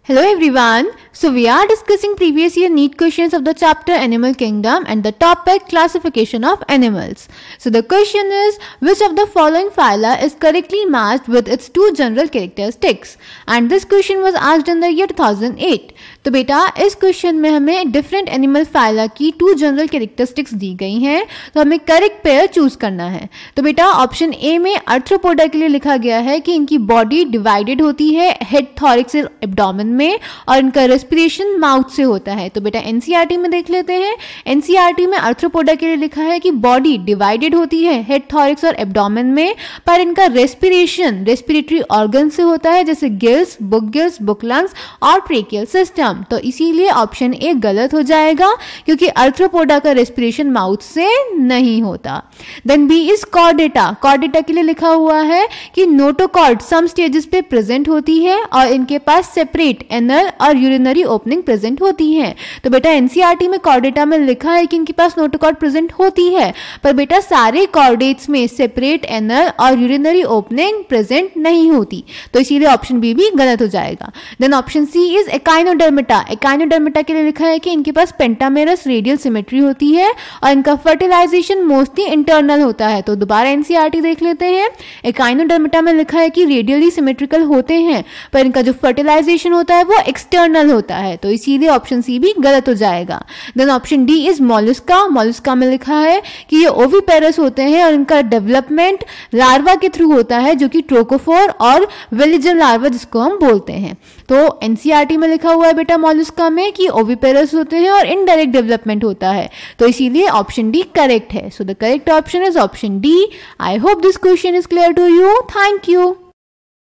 Hello everyone. So we are discussing previous year NEET questions of the chapter Animal Kingdom and the topic classification of animals. So the question is, which of the following phyla is correctly matched with its two general characteristics? And this question was asked in the year 2008. तो बेटा इस question में हमें different animal phyla की to general characteristics दी गई हैं, तो हमें करेक्ट पेयर चूज करना है। तो बेटा ऑप्शन ए में आर्थ्रोपोडा के लिए लिखा गया है कि इनकी बॉडी डिवाइडेड होती है हेड, थॉरिक्स, एब्डोमेन में, और इनका रेस्पिरेशन माउथ से होता है। तो बेटा एनसीईआरटी में देख लेते हैं। एनसीईआरटी में आर्थ्रोपोडा के लिए लिखा है कि बॉडी डिवाइडेड होती है हेड, थॉरिक्स और एब्डोमेन में, पर इनका रेस्पिरेशन रेस्पिरेटरी ऑर्गन से होता है, जैसे गिल्स, बुक लंग्स और ट्रेकियल सिस्टम। तो इसीलिए ऑप्शन ए गलत हो जाएगा, क्योंकि आर्थ्रोपोडा का रेस्पिरेशन माउथ से नहीं होता। Then B is chordata. Chordata के लिए लिखा हुआ है कि नोटोकॉर्ड सम स्टेजेस पे प्रेजेंट होती है और इनके पास सेपरेट एनल और यूरिनरी ओपनिंग प्रेजेंट होती है। तो बेटा एनसीईआरटी में कॉर्डेटा में लिखा है कि इनके पास नोटोकॉर्ड प्रेजेंट होती है, पर बेटा सारे कॉर्डेट्स में सेपरेट एनल और यूरिनरी ओपनिंग प्रेजेंट नहीं होती। तो इसीलिए ऑप्शन बी भी गलत हो जाएगा। Then option C is echinodermata. Echinodermata के लिए लिखा है कि इनके पास पेंटामेरस रेडियल सिमेट्री होती है और इनका फर्टिलाइजेशन मोस्टली इंटरनल होता है। तो दोबारा एनसीईआरटी देख लेते हैं। एकाइनोडर्मिटा में लिखा है कि रेडियली सिमेट्रिकल होते हैं, पर इनका जो फर्टिलाइजेशन होता है वो एक्सटर्नल होता है। तो इसीलिए ऑप्शन सी भी गलत हो जाएगा। Then option D is mollusca. Mollusca में लिखा है कि ये ओविपेरस होते हैं और इनका डेवलपमेंट लार्वा के थ्रू होता है, जो कि ट्रोकोफोर और विलिजन लार्वा जिसको हम बोलते हैं। तो एनसीईआरटी में लिखा हुआ है बेटा मोलस्का में कि ओविपेरस होते हैं और इनडायरेक्ट डेवलपमेंट होता है। तो इसीलिए ऑप्शन डी करेक्ट है। So the correct option is option D. I hope this question is clear to you. Thank you.